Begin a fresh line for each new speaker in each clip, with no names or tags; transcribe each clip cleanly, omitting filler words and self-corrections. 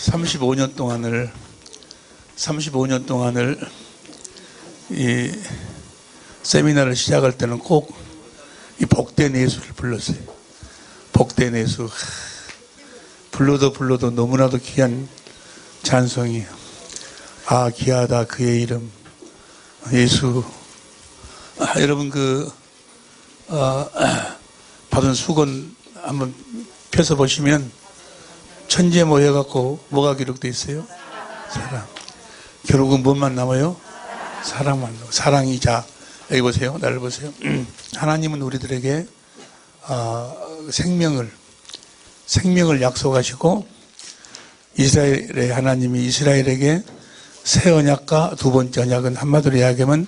35년 동안을 이 세미나를 시작할 때는 꼭 이 복된 예수를 불렀어요. 복된 예수. 불러도 너무나도 귀한 찬송이에요. 아, 귀하다 그의 이름 예수. 여러분 받은 수건 한번 펴서 보시면 천재 모여갖고 뭐가 기록되어 있어요? 사랑. 결국은 뭐만 남아요? 사랑만 남아요. 사랑이. 자, 여기 보세요. 나를 보세요. 하나님은 우리들에게 생명을 약속하시고, 이스라엘의 하나님이 이스라엘에게 새 언약과 두 번째 언약은 한마디로 이야기하면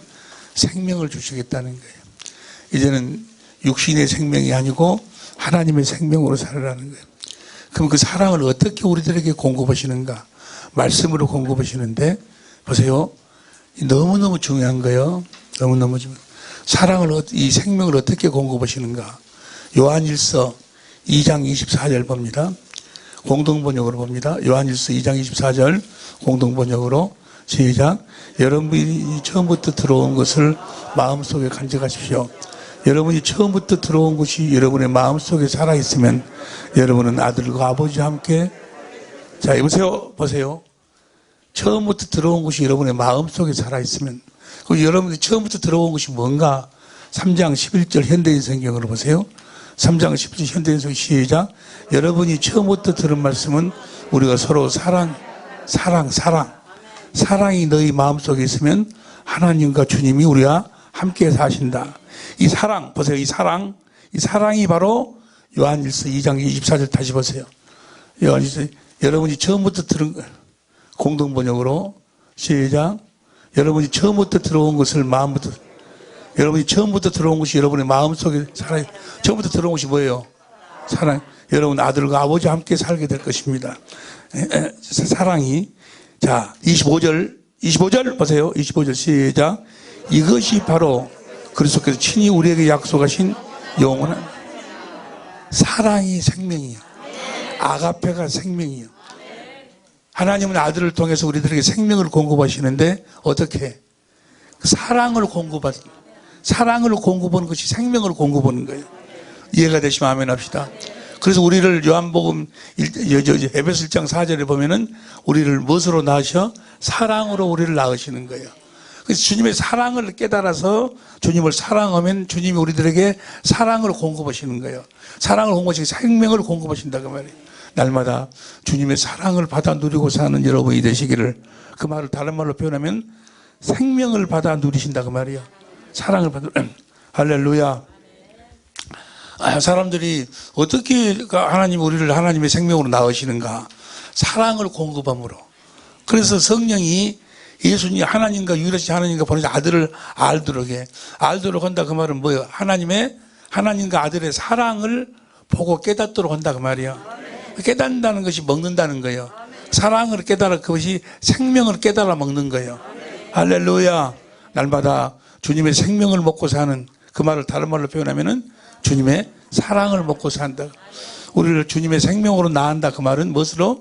생명을 주시겠다는 거예요. 이제는 육신의 생명이 아니고 하나님의 생명으로 살아라는 거예요. 그럼 그 사랑을 어떻게 우리들에게 공급하시는가? 말씀으로 공급하시는데, 보세요. 너무너무 중요한 거예요. 너무너무 중요한. 이 생명을 어떻게 공급하시는가? 요한일서 2장 24절 봅니다. 공동번역으로 봅니다. 요한일서 2장 24절 공동번역으로 시작. 여러분이 처음부터 들어온 것을 마음속에 간직하십시오. 여러분이 처음부터 들어온 것이 여러분의 마음속에 살아있으면 여러분은 아들과 아버지와 함께. 자, 보세요. 처음부터 들어온 것이 여러분의 마음속에 살아있으면, 여러분이 처음부터 들어온 것이 뭔가? 3장 11절 현대인 성경으로 보세요. 3장 11절 현대인 성경 시작. 여러분이 처음부터 들은 말씀은 우리가 서로 사랑이 너희 마음속에 있으면 하나님과 주님이 우리와 함께 사신다. 이 사랑, 보세요. 이 사랑이 바로 요한일서 2장 24절 다시 보세요. 요한일서, 여러분이 처음부터 들은, 공동번역으로 시작. 여러분이 처음부터 들어온 것을 여러분이 처음부터 들어온 것이 여러분의 마음속에 처음부터 들어온 것이 뭐예요? 사랑. 여러분 아들과 아버지와 함께 살게 될 것입니다. 사랑이. 자, 25절 보세요. 25절 시작. 이것이 바로 그리스도께서 친히 우리에게 약속하신 영원한 사랑이 생명이에요. 아가페가 생명이에요. 하나님은 아들을 통해서 우리들에게 생명을 공급하시는데 어떻게? 사랑을 공급하는 것이 생명을 공급하는 거예요. 이해가 되시면 아멘 합시다. 그래서 우리를 요한복음 에베소 1장 4절에 보면은 우리를 무엇으로 낳으셔? 사랑으로 우리를 낳으시는 거예요. 그래서 주님의 사랑을 깨달아서 주님을 사랑하면 주님이 우리들에게 사랑을 공급하시는 거예요. 사랑을 공급하시고 생명을 공급하신다 그 말이에요. 날마다 주님의 사랑을 받아 누리고 사는 여러분이 되시기를. 그 말을 다른 말로 표현하면 생명을 받아 누리신다 그 말이에요. 사랑을 받아. 할렐루야. 사람들이 어떻게 우리를 하나님의 생명으로 낳으시는가? 사랑을 공급함으로. 그래서 성령이 예수님이 하나님과 유일하신 하나님과 보내신 아들을 알도록 한다 그 말은 뭐예요? 하나님과 아들의 사랑을 보고 깨닫도록 한다 그 말이에요. 깨닫는다는 것이 먹는다는 거예요. 사랑을 깨달아 그것이 생명을 깨달아 먹는 거예요. 할렐루야. 날마다 주님의 생명을 먹고 사는, 그 말을 다른 말로 표현하면은 주님의 사랑을 먹고 산다. 우리를 주님의 생명으로 낳는다 그 말은 무엇으로?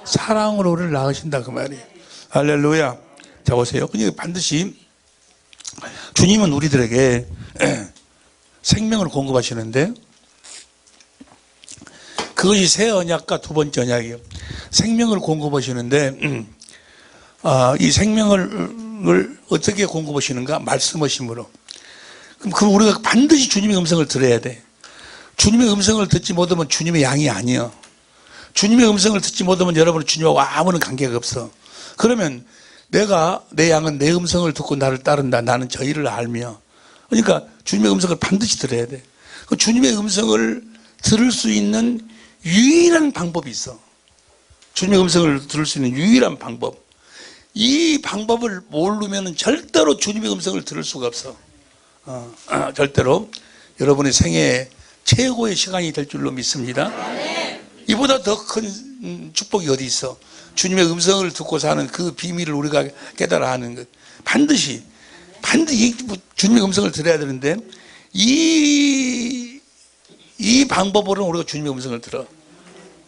사랑으로 우리를 낳으신다 그 말이에요. 할렐루야. 자, 보세요. 그러니까 반드시 주님은 우리들에게 생명을 공급하시는데, 그것이 새 언약과 두 번째 언약이에요. 생명을 공급하시는데, 이 생명을 어떻게 공급하시는가? 말씀하심으로. 그럼 우리가 반드시 주님의 음성을 들어야 돼. 주님의 음성을 듣지 못하면 주님의 양이 아니에요. 주님의 음성을 듣지 못하면 여러분은 주님하고 아무런 관계가 없어. 그러면 내 양은 내 음성을 듣고 나를 따른다. 나는 저 일을 알며. 그러니까 주님의 음성을 반드시 들어야 돼. 그 주님의 음성을 들을 수 있는 유일한 방법이 있어. 주님의 음성을 들을 수 있는 유일한 방법. 이 방법을 모르면 절대로 주님의 음성을 들을 수가 없어. 절대로. 여러분의 생애 최고의 시간이 될 줄로 믿습니다. 이보다 더 큰 축복이 어디 있어? 주님의 음성을 듣고 사는 그 비밀을 우리가 깨달아 하는 것. 반드시 주님의 음성을 들어야 되는데, 이 방법으로는 우리가 주님의 음성을 들어.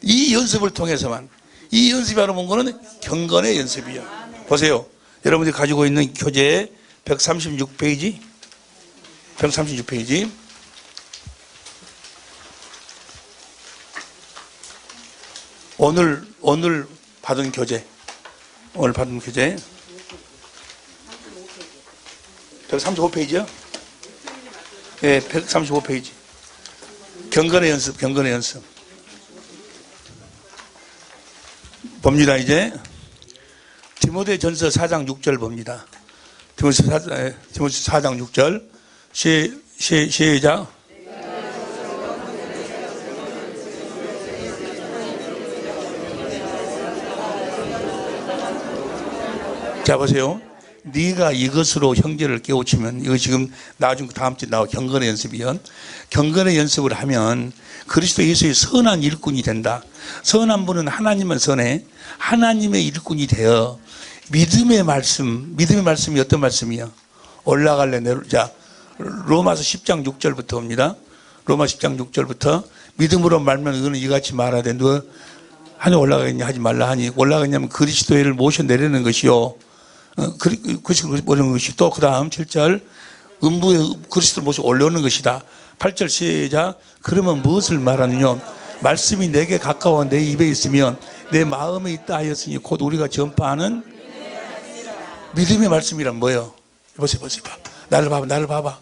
이 연습을 통해서만, 이 연습이 바로 뭔 거는 경건의 연습이에요. 보세요. 여러분들이 가지고 있는 교재 136페이지. 136페이지. 오늘 받은 교재. 오늘 받은 교재. 135페이지요? 예, 135페이지. 경건의 연습, 경건의 연습. 봅니다, 이제. 디모데전서 4장 6절 봅니다. 디모데 4장 6절. 시작. 자, 보세요. 네가 이것으로 형제를 깨우치면, 이거 지금 나중에 다음 주에 나와 경건의 연습이요. 경건의 연습을 하면 그리스도 예수의 선한 일꾼이 된다. 선한 분은 하나님은 선해. 하나님의 일꾼이 되어 믿음의 말씀이 어떤 말씀이야? 올라갈래 내려. 자, 로마서 10장 6절부터 옵니다. 로마 10장 6절부터 믿음으로 말면 너는 이같이 말해야 돼. 너 하늘 올라가겠냐 하지 말라 하니, 올라가냐면 그리스도를 모셔 내리는 것이요. 그것이 뭐라는 것이. 또 그 다음 7절 음부에 그리스도를 모셔 올려오는 것이다. 8절 시작. 그러면 무엇을 말하느냐? 말씀이 내게 가까워 내 입에 있으면 내 마음에 있다 하였으니 곧 우리가 전파하는 믿음의 말씀이란 뭐예요? 보세요. 나를 봐봐.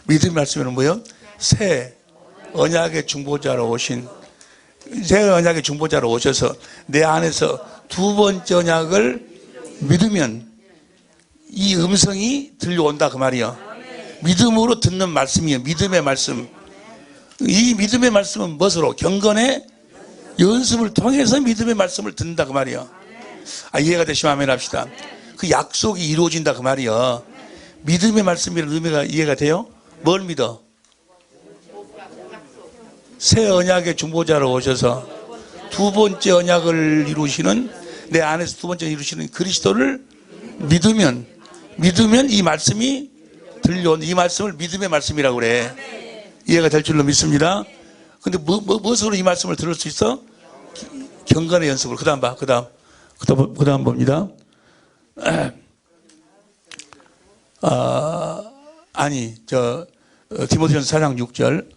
믿음의 말씀이란 뭐예요? 새 언약의 중보자로 오신, 새 언약의 중보자로 오셔서 내 안에서 두 번째 언약을 믿으면 이 음성이 들려온다 그 말이야. 믿음으로 듣는 말씀이에요. 믿음의 말씀. 이 믿음의 말씀은 무엇으로? 경건의 연습을 통해서 믿음의 말씀을 듣는다 그 말이야. 이해가 되시면 아멘 합시다. 그 약속이 이루어진다 그 말이야. 믿음의 말씀이라는 의미가 이해가 돼요? 뭘 믿어? 새 언약의 중보자로 오셔서 두 번째 언약을 이루시는, 내 안에서 두 번째 이루시는 그리스도를 믿으면 이 말씀이 들려온, 이 말씀을 믿음의 말씀이라고 그래. 이해가 될 줄로 믿습니다. 근데 무엇으로 이 말씀을 들을 수 있어? 경건의 연습을. 그 다음 봅니다. 디모데전서 4장 6절.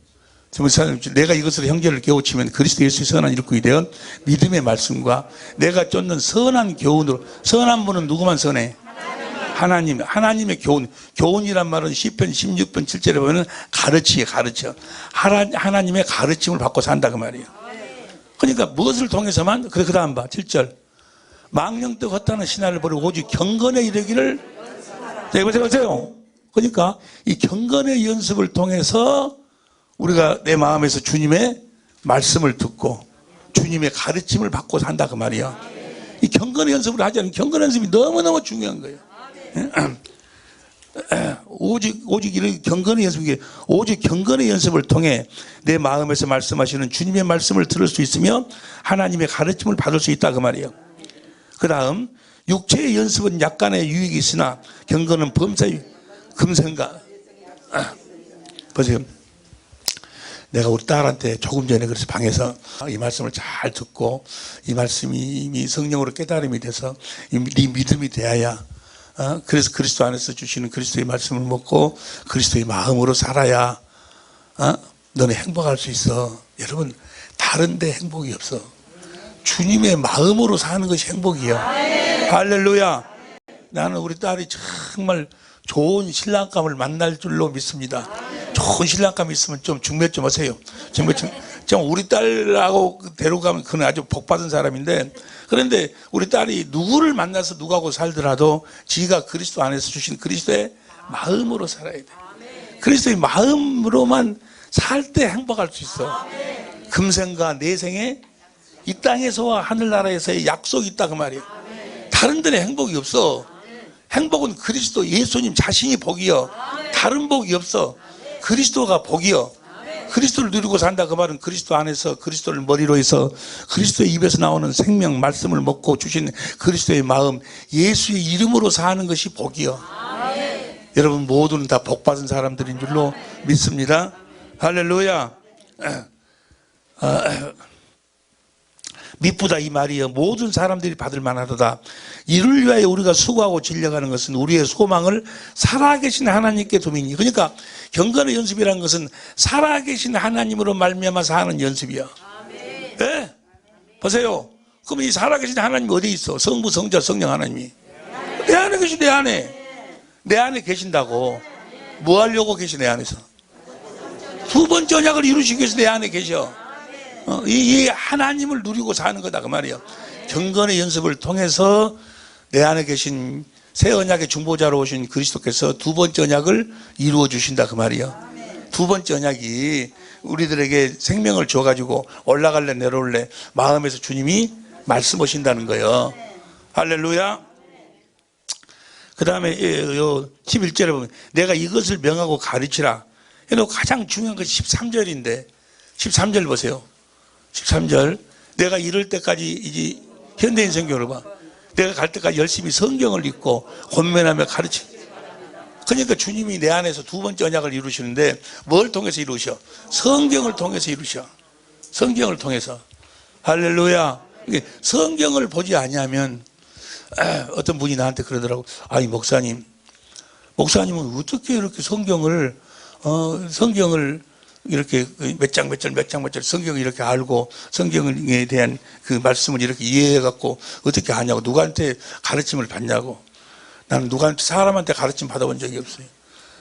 내가 이것으로 형제를 깨우치면 그리스도 예수의 선한 일꾼이 되어 믿음의 말씀과 내가 쫓는 선한 교훈으로. 선한 분은 누구만 선해? 하나님의 교훈이란 말은 시편 16편 7절에 보면 가르쳐. 하나님의 가르침을 받고 산다 그 말이에요. 그러니까 무엇을 통해서만? 그 다음 봐. 7절. 망령되고 헛다는 신화를 버리고 오직 경건에 이르기를. 자, 보세요. 그러니까 이 경건의 연습을 통해서 우리가 내 마음에서 주님의 말씀을 듣고 주님의 가르침을 받고 산다 그 말이야. 이 경건의 연습을 하지 않으면, 경건의 연습이 너무너무 중요한 거예요. 오직 이런 경건의 연습이, 오직 경건의 연습을 통해 내 마음에서 말씀하시는 주님의 말씀을 들을 수 있으며 하나님의 가르침을 받을 수 있다 그 말이에요. 그 다음, 육체의 연습은 약간의 유익이 있으나 경건은 범사의 금생가. 보세요. 내가 우리 딸한테 조금 전에 그래서 방에서 이 말씀을 잘 듣고 이 말씀이 이미 성령으로 깨달음이 돼서 네 믿음이 되어야, 그래서 그리스도 안에서 주시는 그리스도의 말씀을 먹고 그리스도의 마음으로 살아야 너는 행복할 수 있어. 여러분, 다른 데 행복이 없어. 주님의 마음으로 사는 것이 행복이야. 할렐루야. 나는 우리 딸이 정말 좋은 신랑감을 만날 줄로 믿습니다. 좋은 신랑감이 있으면 좀 중매 좀 하세요. 좀 우리 딸하고 데려가면 그는 아주 복받은 사람인데, 그런데 우리 딸이 누구를 만나서 누구하고 살더라도 지가 그리스도 안에서 주신 그리스도의 마음으로 살아야 돼. 그리스도의 마음으로만 살 때 행복할 수 있어. 금생과 내생에 이 땅에서와 하늘나라에서의 약속이 있다 그 말이에요. 다른 데는 행복이 없어. 행복은 그리스도 예수님 자신이 복이요. 다른 복이 없어. 그리스도가 복이요. 그리스도를 누리고 산다 그 말은 그리스도 안에서 그리스도를 머리로 해서 그리스도의 입에서 나오는 생명 말씀을 먹고 주신 그리스도의 마음, 예수의 이름으로 사는 것이 복이요. 여러분 모두는 다 복받은 사람들인 줄로 믿습니다. 할렐루야. 미쁘다 이 말이여 모든 사람들이 받을 만하도다. 이를 위하여 우리가 수고하고 진력하는 것은 우리의 소망을 살아계신 하나님께 두미니. 그러니까 경건의 연습이라는 것은 살아계신 하나님으로 말미암아서 하는 연습이야. 네? 보세요. 그럼 이 살아계신 하나님이 어디 있어? 성부, 성자, 성령 하나님이 내 안에 계시. 내 안에 계신다고. 뭐 하려고 계시? 내 안에서 두 번째 언약을 이루시기 위해서 내 안에 계셔. 이 하나님을 누리고 사는 거다 그 말이에요. 경건의 연습을 통해서 내 안에 계신 새 언약의 중보자로 오신 그리스도께서 두 번째 언약을 이루어 주신다 그 말이에요. 두 번째 언약이 우리들에게 생명을 줘가지고 올라갈래 내려올래 마음에서 주님이 말씀하신다는 거예요. 할렐루야. 그 다음에 11절에 보면 내가 이것을 명하고 가르치라. 가장 중요한 것이 13절인데 13절 보세요. 13절 내가 이럴 때까지 이제 현대인 성경을 봐. 내가 갈 때까지 열심히 성경을 읽고 권면하며 가르치. 그러니까 주님이 내 안에서 두 번째 언약을 이루시는데 뭘 통해서 이루셔? 성경을 통해서 이루셔. 성경을 통해서. 할렐루야. 성경을 보지 아니하면 어떤 분이 나한테 그러더라고. 아니 목사님은 어떻게 이렇게 성경을 이렇게 몇 장 성경을 이렇게 알고 성경에 대한 그 말씀을 이렇게 이해해갖고 어떻게 하냐고. 누구한테 가르침을 받냐고. 나는 누구한테 사람한테 가르침 받아본 적이 없어요.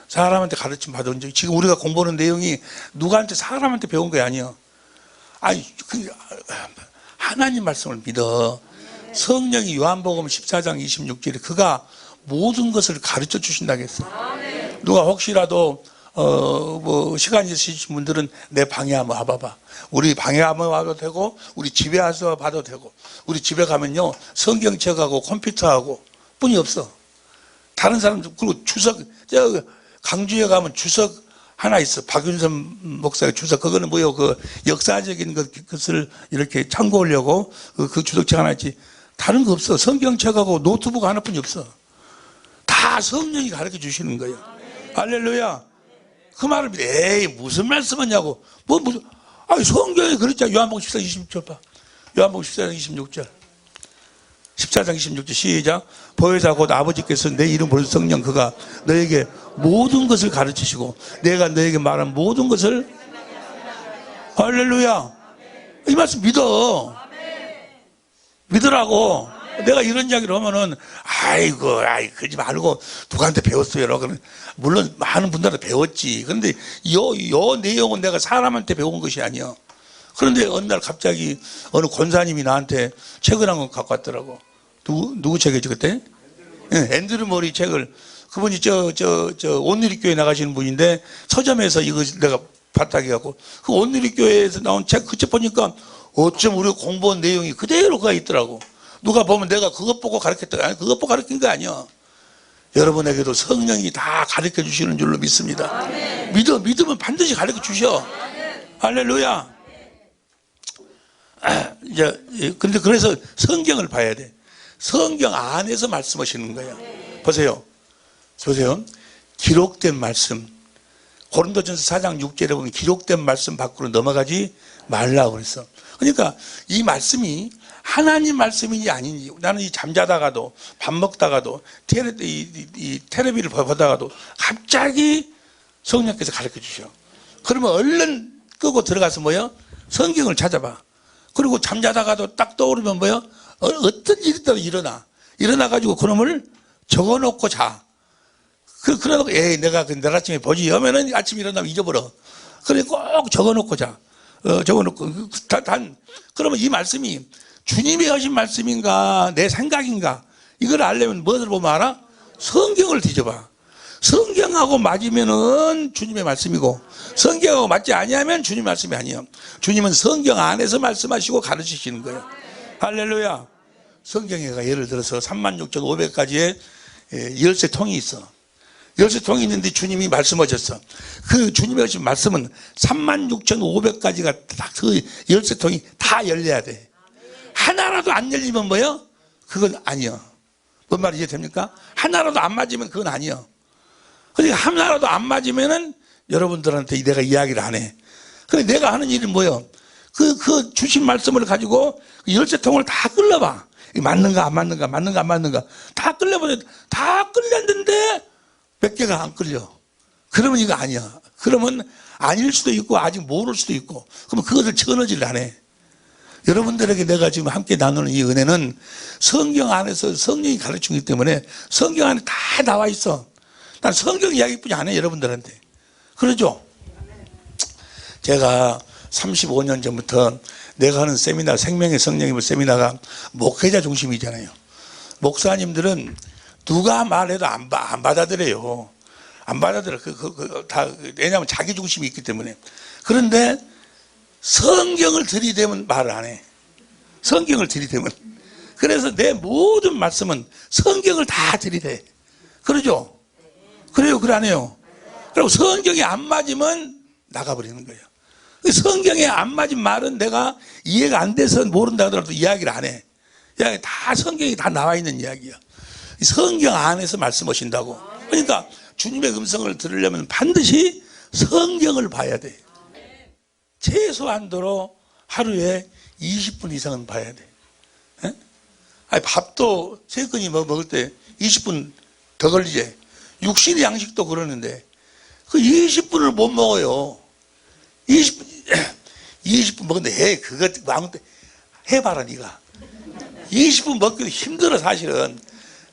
사람한테 가르침 받아본 적이. 지금 우리가 공부하는 내용이 누구한테 사람한테 배운 게 아니야. 아니 하나님 말씀을 믿어. 성령이 요한복음 14장 26절에 그가 모든 것을 가르쳐 주신다고 했어. 누가 혹시라도 시간이 있으신 분들은 내 방에 한번 와봐봐. 우리 방에 한번 와도 되고 우리 집에 와서 봐도 되고. 우리 집에 가면요 성경책하고 컴퓨터하고 뿐이 없어. 다른 사람들. 그리고 주석 강주에 가면 주석 하나 있어. 박윤선 목사의 주석. 그거는 뭐요? 그 역사적인 것을 이렇게 참고하려고 그 주석책 하나 있지. 다른 거 없어. 성경책하고 노트북 하나뿐이 없어. 다 성령이 가르쳐 주시는 거예요. 할렐루야. 그 말을 에이 무슨 말씀하냐고. 무슨 성경에 그랬잖아. 요한복음 14장 26절 봐. 요한복음 14장 26절. 14장 26절 시작. 보혜사 곧 아버지께서 내 이름 부르신 성령 그가 너에게 모든 것을 가르치시고 내가 너에게 말한 모든 것을. 할렐루야. 이 말씀 믿어. 믿으라고. 내가 이런 이야기를 하면은 그러지 말고 누구한테 배웠어요. 물론 많은 분들한테 배웠지. 그런데 요 내용은 내가 사람한테 배운 것이 아니야. 그런데 어느 날 갑자기 어느 권사님이 나한테 책을 한 권 갖고 왔더라고. 누구 책이지 그때? 앤드류 머리 책을. 그분이 온누리교회 나가시는 분인데 서점에서 이거 내가 봤다 해갖고 그 온누리교회에서 나온 책 그 책 보니까 어쩜 우리가 공부한 내용이 그대로가 있더라고. 누가 보면 내가 그것 보고 가르쳤다. 아니, 그것 보고 가르친 거 아니야. 여러분에게도 성령이 다 가르쳐 주시는 줄로 믿습니다. 믿으면 반드시 가르쳐 주셔. 할렐루야. 근데 그래서 성경을 봐야 돼. 성경 안에서 말씀하시는 거야. 보세요. 기록된 말씀. 고린도전서 4장 6절에 보면 기록된 말씀 밖으로 넘어가지 말라고 그랬어. 그러니까 이 말씀이 하나님 말씀인지 아닌지. 나는 이 잠자다가도 밥 먹다가도 텔레비를 보다가도 갑자기 성령께서 가르쳐 주셔. 그러면 얼른 끄고 들어가서 성경을 찾아봐. 그리고 잠자다가도 딱 떠오르면 어떤 일이 있다고 일어나가지고 그놈을 적어놓고 자. 그러고 내가 내일 아침에 보지 하면은 아침에 일어나면 잊어버려. 그래 꼭 적어놓고 자. 적어놓고 그러면 이 말씀이 주님이 하신 말씀인가 내 생각인가 이걸 알려면 뭐를 보면 알아? 성경을 뒤져봐. 성경하고 맞으면은 주님의 말씀이고 성경하고 맞지 아니하면 주님 말씀이 아니에요. 주님은 성경 안에서 말씀하시고 가르치시는 거예요. 할렐루야. 성경에 예를 들어서 36,500가지의 열쇠통이 있어. 열쇠통이 있는데 주님이 말씀하셨어. 그 주님이 하신 말씀은 36,500가지가 딱 그 열쇠통이 다 열려야 돼. 하나라도 안 열리면 그건 아니야. 뭔 말이 이해됩니까? 하나라도 안 맞으면 그건 아니야. 그러니까 하나라도 안 맞으면은 여러분들한테 내가 이야기를 안 해. 근데 내가 하는 일은 그 주신 말씀을 가지고 그 열쇠통을 다 끌어봐. 맞는가 안 맞는가, 맞는가 안 맞는가 다 끌려보내. 다 끌렸는데 몇 개가 안 끌려. 그러면 이거 아니야. 그러면 아닐 수도 있고 아직 모를 수도 있고. 그러면 그것을 전어질 안 해. 여러분들에게 내가 지금 함께 나누는 이 은혜는 성경 안에서 성령이 가르치기 때문에 성경 안에 다 나와 있어. 난 성경 이야기뿐이 안 해, 여러분들한테. 그러죠? 제가 35년 전부터 내가 하는 세미나, 생명의 성령님의 세미나가 목회자 중심이잖아요. 목사님들은 누가 말해도 안 받아들여요. 안 받아들여. 왜냐하면 자기 중심이 있기 때문에. 그런데 성경을 들이대면 말을 안 해. 성경을 들이대면. 그래서 내 모든 말씀은 성경을 다 들이대. 그러죠? 그래요, 그래 안 해요? 그리고 성경이 안 맞으면 나가버리는 거예요. 성경에 안 맞은 말은 내가 이해가 안 돼서 모른다 하더라도 이야기를 안 해. 이야기 다 성경이 다 나와 있는 이야기야. 성경 안에서 말씀하신다고. 그러니까 주님의 음성을 들으려면 반드시 성경을 봐야 돼. 최소한도로 하루에 20분 이상은 봐야 돼. 에? 아니, 밥도 세 끼니 먹을 때 20분 더 걸리지. 육신의 양식도 그러는데 그 20분을 못 먹어요. 20분 먹는데 그것 아무 때 해봐라 네가. 20분 먹기도 힘들어 사실은.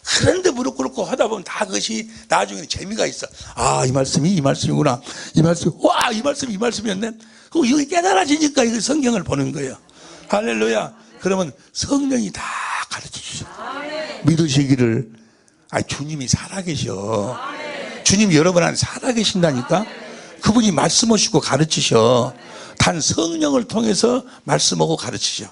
그런데 무릎 꿇고 하다 보면 다 그것이 나중에는 재미가 있어. 아, 이 말씀이 이 말씀이구나. 이 말씀, 와, 이 말씀이었네. 그럼 여기 깨달아지니까 이거 성경을 보는 거예요. 할렐루야. 그러면 성령이 다 가르쳐 주셔. 믿으시기를. 아, 주님이 살아계셔. 주님이 여러분 안에 살아계신다니까. 그분이 말씀하시고 가르치셔. 단 성령을 통해서 말씀하고 가르치셔.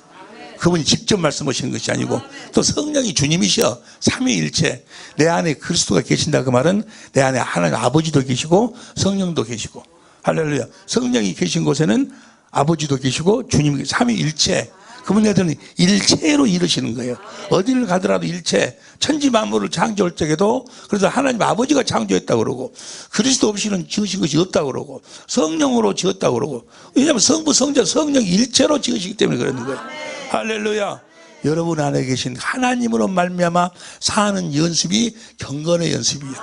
그분이 직접 말씀하시는 것이 아니고 또 성령이 주님이셔. 삼위일체. 내 안에 그리스도가 계신다 그 말은 내 안에 하나님 아버지도 계시고 성령도 계시고. 할렐루야. 성령이 계신 곳에는 아버지도 계시고 주님이 삼위일체. 그분들은 일체로 이루시는 거예요. 어디를 가더라도 일체. 천지 만물을 창조할 적에도 그래서 하나님 아버지가 창조했다고 그러고 그리스도 없이는 지으신 것이 없다고 그러고 성령으로 지었다고 그러고. 왜냐하면 성부, 성자, 성령 일체로 지으시기 때문에 그러는 거예요. 할렐루야. 여러분 안에 계신 하나님으로 말미암아 사는 연습이 경건의 연습이에요.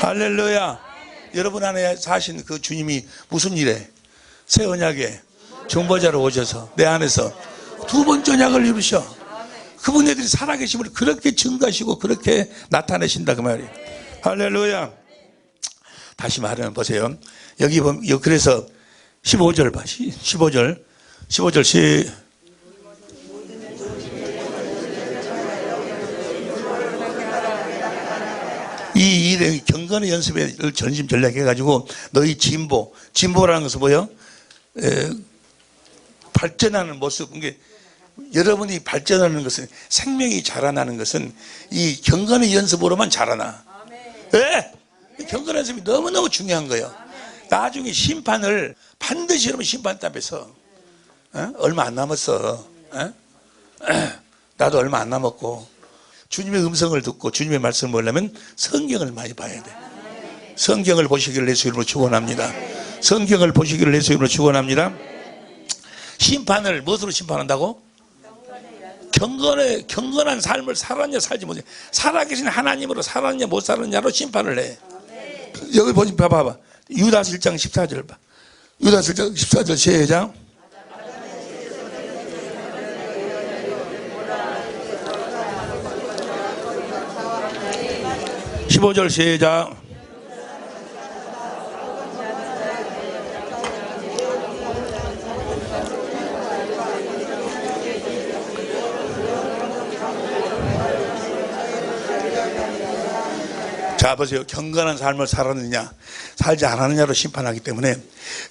할렐루야. 여러분 안에 사신 그 주님이 무슨 일에 새 언약에 중보자로 오셔서 내 안에서 두 번째 언약을 이루셔. 그분들이 살아계심을 그렇게 증가하시고 그렇게 나타내신다 그 말이에요. 할렐루야. 다시 말하면 보세요. 여기 보면 그래서 15절 봐. 15절 이 일에 경건의 연습에 전심전략해가지고 너희 진보라는 것은 뭐예요? 발전하는 모습. 그게 여러분이 발전하는 것은 생명이 자라나는 것은 이 경건의 연습으로만 자라나. 왜? 경건의 연습이 너무너무 중요한 거예요. 나중에 심판을 반드시 여러분 심판 앞에서 얼마 안 남았어. 나도 얼마 안 남았고 주님의 음성을 듣고 주님의 말씀을 보려면 성경을 많이 봐야 돼. 성경을 보시기를 예수 이름으로 축원합니다. 성경을 보시기를 예수 이름으로 축원합니다. 심판을 무엇으로 심판한다고? 경건한 삶을 살았냐 살지 못했냐, 살아계신 하나님으로 살았냐 못 살았냐로 심판을 해. 여기 보시 봐봐. 유다서 1장 14절 봐. 유다서 1장 14절 시작. (15절) 시작. 자 보세요. 경건한 삶을 살았느냐 살지 않았느냐로 심판하기 때문에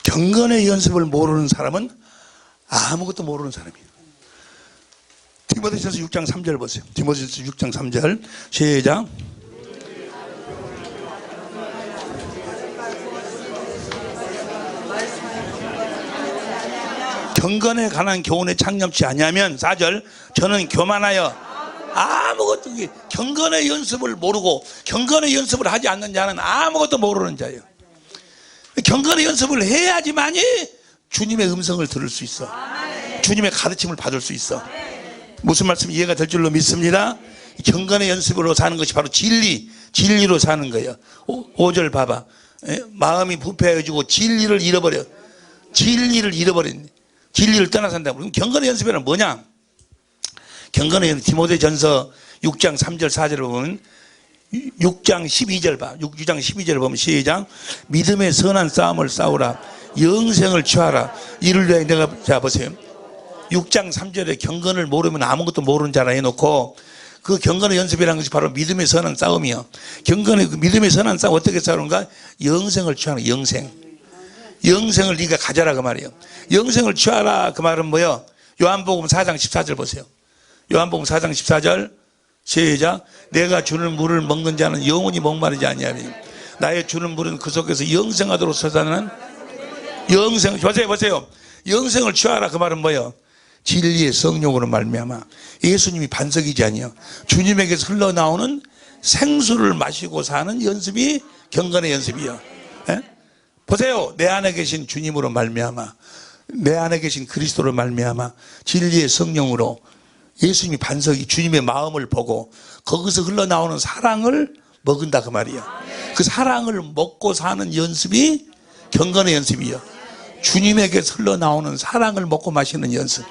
경건의 연습을 모르는 사람은 아무것도 모르는 사람이에요. 디모데전서 6장 3절 보세요. 디모데전서 6장 3절 시작. 경건에 관한 교훈에 창념치 아니하면 4절 저는 교만하여 아무것도 경건의 연습을 모르고 경건의 연습을 하지 않는 자는 아무것도 모르는 자예요. 경건의 연습을 해야지만이 주님의 음성을 들을 수 있어. 주님의 가르침을 받을 수 있어. 무슨 말씀 이해가 될 줄로 믿습니다. 경건의 연습으로 사는 것이 바로 진리로 사는 거예요. 5절 봐봐. 마음이 부패해지고 진리를 잃어버려. 진리를 떠나 산다. 그럼 경건의 연습이란 뭐냐? 경건의 연습, 디모데전서 6장 3절 4절을 보면 6장 12절 봐. 6장 12절을 보면 시작. 믿음의 선한 싸움을 싸우라. 영생을 취하라. 이를 위하여 내가, 자 보세요. 6장 3절에 경건을 모르면 아무것도 모르는 자라 해놓고 그 경건의 연습이라는 것이 바로 믿음의 선한 싸움이요. 믿음의 선한 싸움 어떻게 싸우는가? 영생을 취하는 영생을 네가 가져라 그 말이에요. 영생을 취하라 그 말은 뭐요? 요한복음 4장 14절 보세요. 요한복음 4장 14절 시작. 내가 주는 물을 먹는 자는 영원히 목마르지 아니하리. 나의 주는 물은 그 속에서 영생하도록 솟아나는 영생. 보세요. 영생을 취하라 그 말은 뭐요? 진리의 성령으로 말미암아. 예수님이 반석이지 아니요. 주님에게서 흘러나오는 생수를 마시고 사는 연습이 경건의 연습이요. 에? 보세요. 내 안에 계신 주님으로 말미암아, 내 안에 계신 그리스도로 말미암아 진리의 성령으로 예수님이 반석이 주님의 마음을 보고 거기서 흘러나오는 사랑을 먹은다 그 말이야. 그 사랑을 먹고 사는 연습이 경건의 연습이요. 주님에게서 흘러나오는 사랑을 먹고 마시는 연습.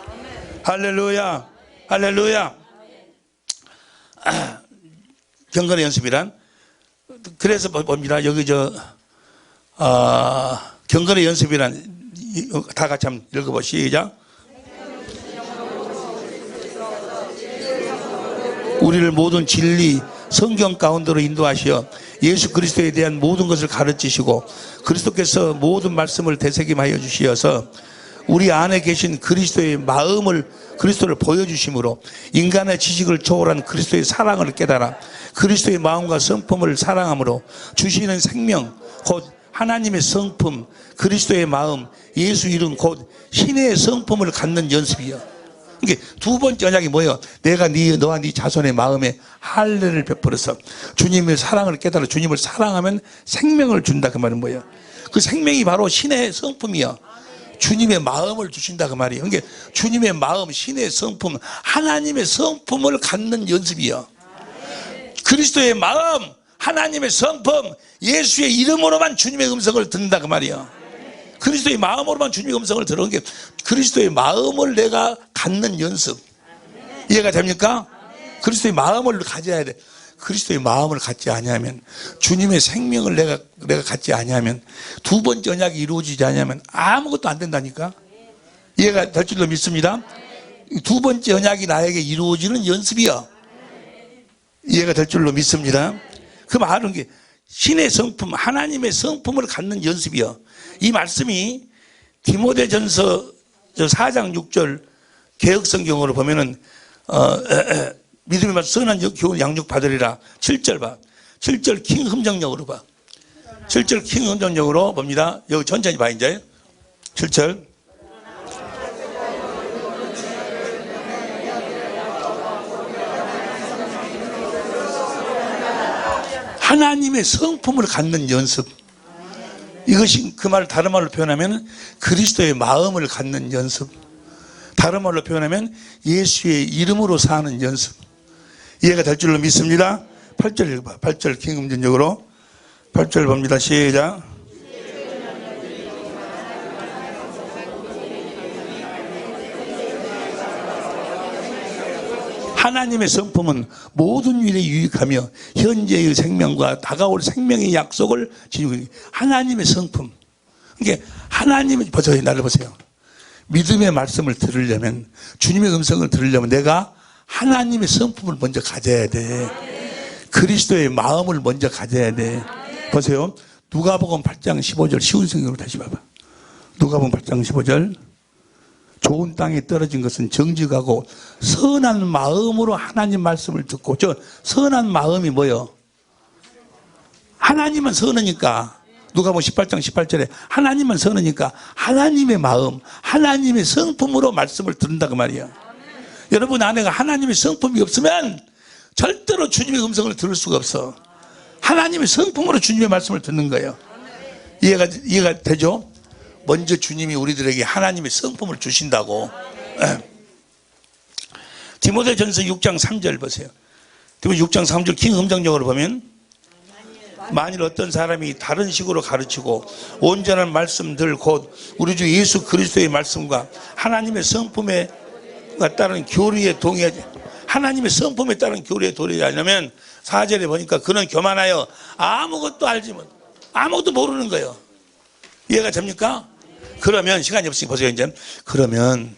할렐루야, 할렐루야. 경건의 연습이란, 그래서 봅니다. 여기 경건의 연습이란, 다 같이 한번 읽어보 시작. 우리를 모든 진리 성경 가운데로 인도하시어 예수 그리스도에 대한 모든 것을 가르치시고 그리스도께서 모든 말씀을 되새김하여 주시어서 우리 안에 계신 그리스도의 마음을, 그리스도를 보여주심으로 인간의 지식을 초월한 그리스도의 사랑을 깨달아 그리스도의 마음과 성품을 사랑함으로 주시는 생명 곧 하나님의 성품, 그리스도의 마음, 예수 이름 곧 신의 성품을 갖는 연습이요. 그러니까 두 번째 언약이 뭐예요? 내가 너와 네 자손의 마음에 할례를 베풀어서 주님의 사랑을 깨달아 주님을 사랑하면 생명을 준다 그 말은 뭐예요? 그 생명이 바로 신의 성품이요. 주님의 마음을 주신다 그 말이에요. 그러니까 주님의 마음, 신의 성품, 하나님의 성품을 갖는 연습이요. 그리스도의 마음, 하나님의 성품, 예수의 이름으로만 주님의 음성을 듣는다 그 말이에요. 그리스도의 마음으로만 주님의 음성을 들은 게 그리스도의 마음을 내가 갖는 연습. 이해가 됩니까? 그리스도의 마음을 가져야 돼. 그리스도의 마음을 갖지 아니하면, 주님의 생명을 내가 갖지 아니하면, 두 번째 언약이 이루어지지 아니하면 아무것도 안 된다니까. 이해가 될 줄로 믿습니다. 두 번째 언약이 나에게 이루어지는 연습이야. 이해가 될 줄로 믿습니다. 그 말은 게 신의 성품, 하나님의 성품을 갖는 연습이야. 이 말씀이 디모데전서 4장 6절 개혁성경으로 보면은 믿음의 맛 선한 교훈 양육 받으리라. 7절 봐. 7절 킹 흠정역으로 봐. 7절 킹 흠정역으로 봅니다. 여기 천천히 봐 이제. 7절. 하나님의 성품을 갖는 연습. 이것이 그 말을 다른 말로 표현하면 그리스도의 마음을 갖는 연습. 다른 말로 표현하면 예수의 이름으로 사는 연습. 이해가 될 줄로 믿습니다. 8절 읽어봐. 8절 킹음전역으로 8절 봅니다. 시작. 하나님의 성품은 모든 일에 유익하며 현재의 생명과 다가올 생명의 약속을 지니고 있는 하나님의 성품. 그러니까 하나님의, 보세요. 나를 보세요. 믿음의 말씀을 들으려면, 주님의 음성을 들으려면 내가 하나님의 성품을 먼저 가져야 돼. 그리스도의 마음을 먼저 가져야 돼. 보세요. 누가복음 8장 15절 쉬운 성경으로 다시 봐봐. 누가복음 8장 15절. 좋은 땅에 떨어진 것은 정직하고 선한 마음으로 하나님 말씀을 듣고, 저 선한 마음이 뭐요? 하나님은 선하니까, 누가복음 18장 18절에 하나님은 선하니까 하나님의 마음, 하나님의 성품으로 말씀을 듣는다 그 말이에요. 여러분 안에가 하나님의 성품이 없으면 절대로 주님의 음성을 들을 수가 없어. 하나님의 성품으로 주님의 말씀을 듣는 거예요. 이해가 되죠? 먼저 주님이 우리들에게 하나님의 성품을 주신다고. 디모데전서 6장 3절 보세요. 디모데 6장 3절 긴 음정역으로 보면 만일 어떤 사람이 다른 식으로 가르치고 온전한 말씀들 곧 우리 주 예수 그리스도의 말씀과 하나님의 성품에 따른 교리에 동의하지 하나님의 성품에 따른 교리에 동의하지 않으면 4절에 보니까 그는 교만하여 아무것도 알지 못 아무것도 모르는 거예요. 이해가 됩니까? 그러면 시간이 없으니 보세요. 이제 그러면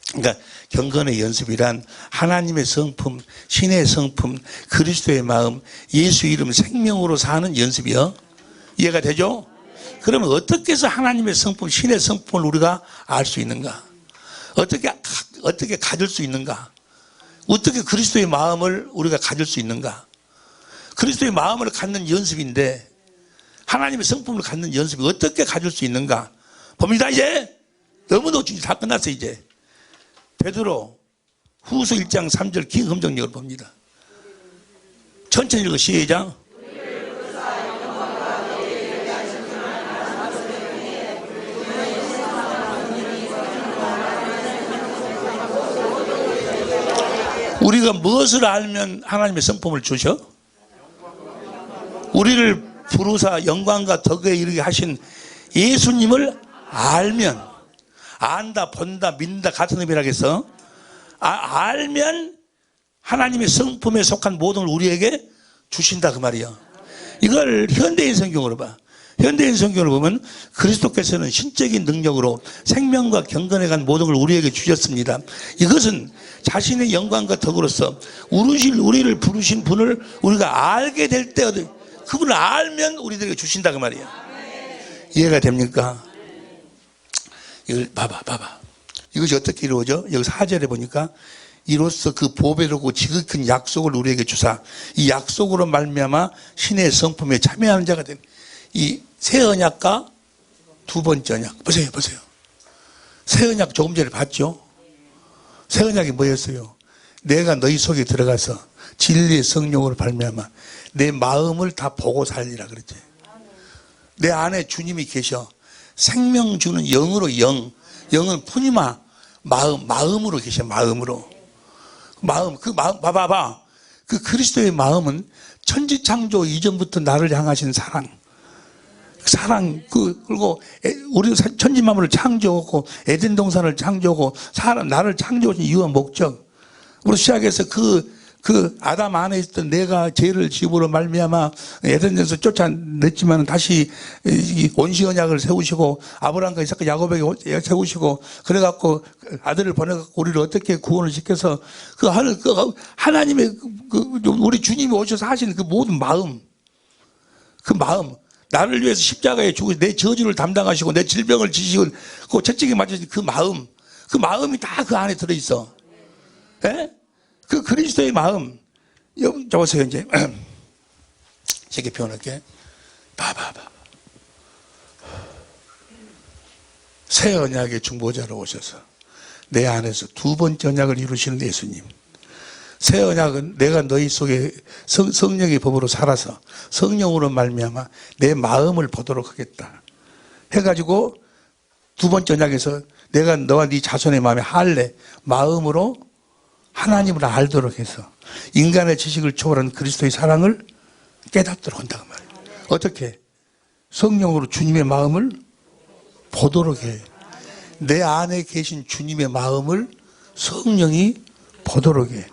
그러니까 경건의 연습이란 하나님의 성품, 신의 성품, 그리스도의 마음, 예수 이름 생명으로 사는 연습이요. 이해가 되죠? 그러면 어떻게 해서 하나님의 성품, 신의 성품을 우리가 알 수 있는가? 어떻게 가질 수 있는가? 어떻게 그리스도의 마음을 우리가 가질 수 있는가? 그리스도의 마음을 갖는 연습인데 하나님의 성품을 갖는 연습이 어떻게 가질 수 있는가? 봅니다. 이제 너무너무 다 끝났어요. 이제 베드로 후서 1장 3절 긴 음정역을 봅니다. 천천히 읽어 시작. 우리가 무엇을 알면 하나님의 성품을 주셔? 우리를 부르사 영광과 덕에 이르게 하신 예수님을 알면 안다, 본다, 믿는다 같은 의미라겠어. 알면 하나님의 성품에 속한 모든 걸 우리에게 주신다 그 말이야. 이걸 현대인 성경으로 봐. 현대인 성경을 보면 그리스도께서는 신적인 능력으로 생명과 경건에 간 모든 걸 우리에게 주셨습니다. 이것은 자신의 영광과 덕으로서 우리를 부르신 분을 우리가 알게 될 때 그분을 알면 우리들에게 주신다 그 말이야. 이해가 됩니까? 이걸 봐봐. 이것이 어떻게 이루어져? 여기 4절에 보니까 이로써 그 보배롭고 지극한 약속을 우리에게 주사 이 약속으로 말미암아 신의 성품에 참여하는 자가 된 이 새 언약과 두 번째 언약 보세요. 새 언약 조금 전에 봤죠? 새 언약이 뭐였어요? 내가 너희 속에 들어가서 진리의 성령으로 발미암아 내 마음을 다 보고 살리라 그랬지. 내 안에 주님이 계셔. 생명 주는 영으로 영은 푸니마 마음으로 계셔. 마음 봐봐. 그 그리스도의 마음은 천지창조 이전부터 나를 향하신 사랑 그리고 우리 천지만물을 창조하고 에덴 동산을 창조하고 나를 창조하신 이유와 목적 우리 시작해서 그 아담 안에 있던 내가 죄를 지음으로 말미암아 에덴에서 쫓아냈지만 다시 온시 언약을 세우시고 아브라함과 이삭과 야곱에게 세우시고 그래갖고 아들을 보내갖고 우리를 어떻게 구원을 시켜서 하나님의 우리 주님이 오셔서 하시는 그 모든 마음 나를 위해서 십자가에 죽으시고 내 저주를 담당하시고 내 질병을 지시고 그 채찍에 맞으신 그 마음이 다 그 안에 들어있어. 예? 그 그리스도의 마음 여기 보세요. 이제 쉽게 표현할게. 봐봐. 새 언약의 중보자로 오셔서 내 안에서 두 번째 언약을 이루시는 예수님. 새 언약은 내가 너희 속에 성령의 법으로 살아서 성령으로 말미암아 내 마음을 보도록 하겠다 해가지고 두 번째 언약에서 내가 너와 네 자손의 마음에 할래 마음으로 하나님을 알도록 해서 인간의 지식을 초월한 그리스도의 사랑을 깨닫도록 한다고 말이에요. 어떻게? 성령으로 주님의 마음을 보도록 해. 내 안에 계신 주님의 마음을 성령이 보도록 해.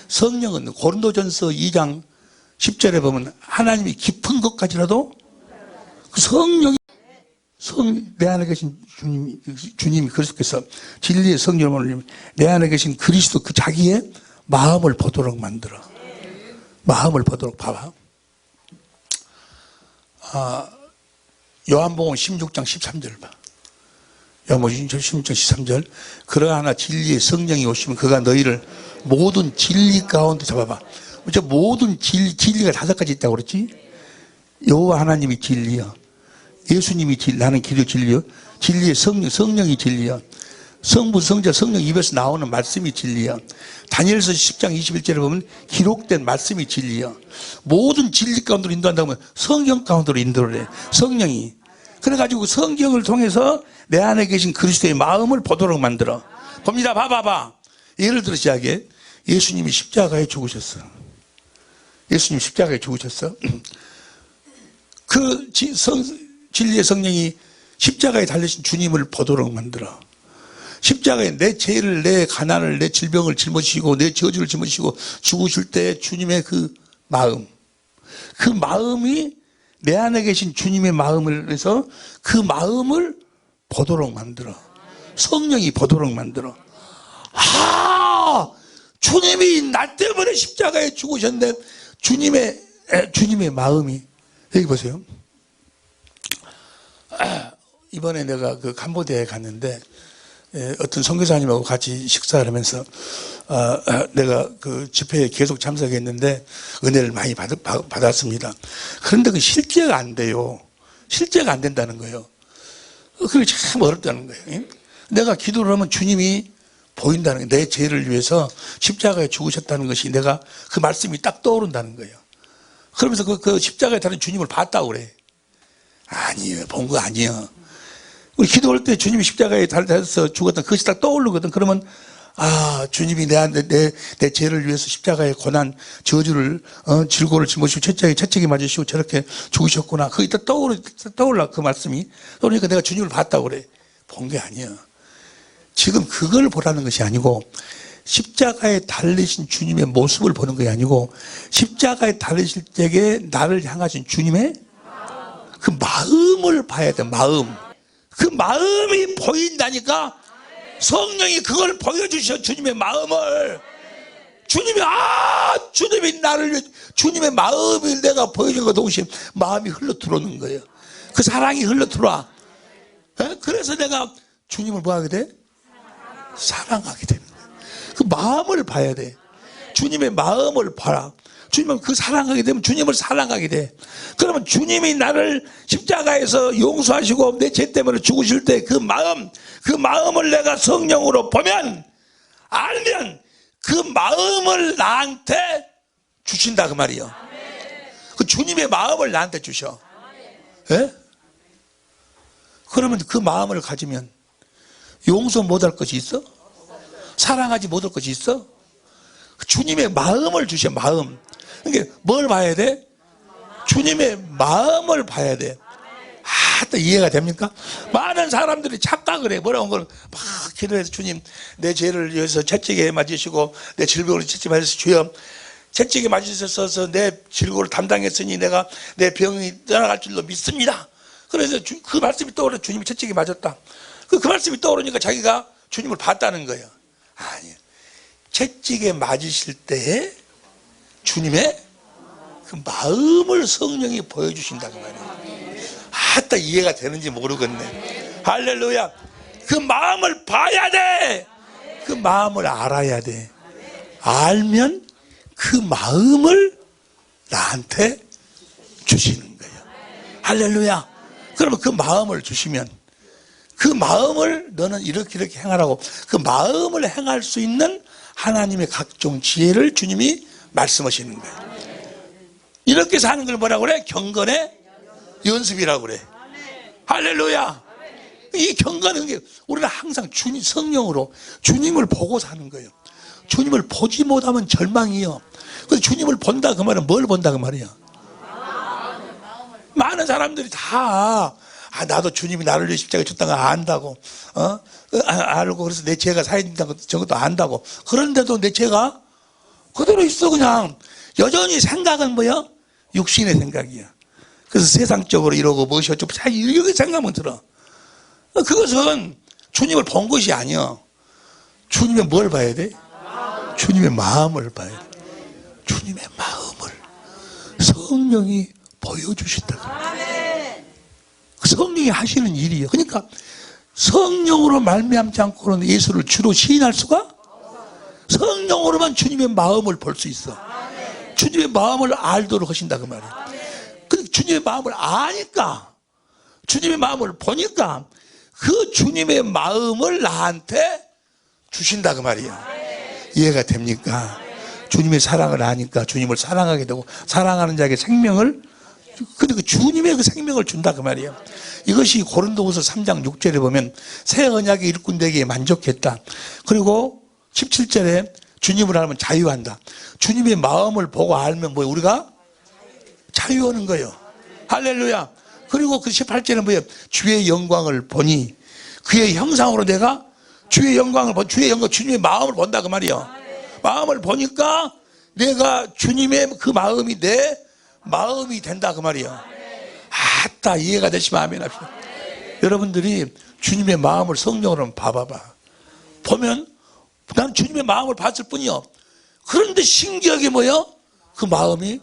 성령은 고린도전서 2장 10절에 보면 하나님이 깊은 것까지라도 그 성령이 내 안에 계신 주님이 그리스도께서 진리의 성령을 내 안에 계신 그리스도 그 자기의 마음을 보도록 만들어. 마음을 보도록 봐봐. 요한복음 16장 13절 봐. 요한복음 16장 13절. 그러하나 진리의 성령이 오시면 그가 너희를 모든 진리 가운데 잡아봐. 저 모든 진리가 5가지 있다고 그랬지? 여호와 하나님이 진리야. 예수님이 진리, 나는 길이 진리요. 진리의 성령이 진리야. 성부, 성자, 성령 입에서 나오는 말씀이 진리야. 다니엘서 10장 21절에 보면 기록된 말씀이 진리야. 모든 진리 가운데로 인도한다면 성경 가운데로 인도를 해. 성령이. 그래가지고 성경을 통해서 내 안에 계신 그리스도의 마음을 보도록 만들어. 봅니다. 봐봐. 예를 들어 시작에 예수님이 십자가에 죽으셨어. 예수님 십자가에 죽으셨어. 그 진리의 성령이 십자가에 달리신 주님을 보도록 만들어. 십자가에 내 죄를, 내 가난을, 내 질병을 짊어지시고 내 저주를 짊어지시고 죽으실 때 주님의 그 마음이 내 안에 계신 주님의 마음을 해서 그 마음을 보도록 만들어. 성령이 보도록 만들어. 주님이 나 때문에 십자가에 죽으셨는데 주님의 마음이, 여기 보세요. 이번에 내가 그 캄보디아에 갔는데 어떤 선교사님하고 같이 식사를 하면서 내가 그 집회에 계속 참석했는데 은혜를 많이 받았습니다. 그런데 그 실제가 안 돼요. 실제가 안 된다는 거예요. 그게 참 어렵다는 거예요. 내가 기도를 하면 주님이 보인다는 거예요. 내 죄를 위해서 십자가에 죽으셨다는 것이 내가 그 말씀이 딱 떠오른다는 거예요. 그러면서 그 십자가에 달린 주님을 봤다고 그래. 아니에요. 본 거 아니에요. 우리 기도할 때 주님이 십자가에 달려서 죽었던 그것이 딱 떠오르거든. 그러면 주님이 내 죄를 위해서 십자가의 고난, 저주를, 질고를 짊어지시고 채찍에 맞으시고 저렇게 죽으셨구나. 그게 딱 떠올라, 그 말씀이. 그러니까 내가 주님을 봤다고 그래. 본 게 아니야. 지금 그걸 보라는 것이 아니고, 십자가에 달리신 주님의 모습을 보는 게 아니고, 십자가에 달리실 때에 나를 향하신 주님의 그 마음을 봐야 돼, 마음. 그 마음이 보인다니까. 성령이 그걸 보여주셔. 주님의 마음을. 주님이 나를, 주님의 마음을 내가 보여준 것 동시에 마음이 흘러 들어오는 거예요. 그 사랑이 흘러 들어와. 그래서 내가 주님을 뭐 하게 돼? 사랑하게 됩니다. 그 마음을 봐야 돼. 주님의 마음을 봐라. 주님은 그 사랑하게 되면 주님을 사랑하게 돼. 그러면 주님이 나를 십자가에서 용서하시고 내 죄 때문에 죽으실 때 그 마음을 내가 성령으로 보면, 알면 그 마음을 나한테 주신다 그 말이에요. 그 주님의 마음을 나한테 주셔. 예? 그러면 그 마음을 가지면 용서 못할 것이 있어? 사랑하지 못할 것이 있어? 주님의 마음을 주셔. 마음. 그러니까 뭘 봐야 돼? 주님의 마음을 봐야 돼. 또 이해가 됩니까? 많은 사람들이 착각을 해. 뭐라고 막 기도해서 주님 내 죄를 위해서 채찍에 맞으시고 내 질병을 채찍에 맞으셔서 주여 채찍에 맞으셔서 내 질고를 담당했으니 내가 내 병이 떠나갈 줄로 믿습니다. 그래서 그 말씀이 떠오르. 주님이 채찍에 맞았다. 그 말씀이 떠오르니까 자기가 주님을 봤다는 거예요. 아니요. 채찍에 맞으실 때에 주님의 그 마음을 성령이 보여주신다는 말이에요. 이해가 되는지 모르겠네. 할렐루야. 그 마음을 봐야 돼. 그 마음을 알아야 돼. 알면 그 마음을 나한테 주시는 거예요. 할렐루야. 그러면 그 마음을 주시면 그 마음을 너는 이렇게 행하라고, 그 마음을 행할 수 있는 하나님의 각종 지혜를 주님이 말씀하시는 거예요. 이렇게 사는 걸 뭐라고 그래? 경건의 연습이라고 그래. 할렐루야. 이 경건은 게 우리는 항상 주님 성령으로 주님을 보고 사는 거예요. 주님을 보지 못하면 절망이요. 근데 주님을 본다 그 말은 뭘 본다 그 말이야? 많은 사람들이 다 나도 주님이 나를 위해 십자가에 줬다는 거 안다고, 알고 그래서 내 죄가 사해진다는 저것도 안다고. 그런데도 내 죄가 그대로 있어. 그냥 여전히 생각은 뭐야? 육신의 생각이야. 그래서 세상적으로 이러고 무엇이 어쩌고 이렇게 생각만 들어. 그것은 주님을 본 것이 아니야. 주님의 뭘 봐야 돼? 주님의 마음을 봐야 돼. 주님의 마음을 성령이 보여주신다. 성령이 하시는 일이에요. 그러니까 성령으로 말미암지 않고는 예수를 주로 시인할 수가, 성령으로만 주님의 마음을 볼 수 있어. 주님의 마음을 알도록 하신다 그 말이에요. 근데 주님의 마음을 아니까, 주님의 마음을 보니까 그 주님의 마음을 나한테 주신다 그 말이에요. 이해가 됩니까? 주님의 사랑을 아니까 주님을 사랑하게 되고 사랑하는 자에게 생명을 근데 그 주님의 그 생명을 준다 그 말이에요. 이것이 고린도후서 3장 6절에 보면 새 언약의 일꾼되기에 만족했다. 그리고 17절에 주님을 알면 자유한다. 주님의 마음을 보고 알면 뭐예요? 우리가 자유하는 거예요. 할렐루야. 그리고 그 18절에 뭐예요? 주의 영광을 보니 그의 형상으로 내가 주의 영광을 주의 영광, 주님의 마음을 본다 그 말이에요. 마음을 보니까 내가 주님의 그 마음이 내 마음이 된다 그 말이에요. 아따, 이해가 되시면 아멘 합시다. 여러분들이 주님의 마음을 성령으로 봐봐봐. 보면 나는 주님의 마음을 봤을 뿐이요. 그런데 신기하게 뭐요? 그 마음이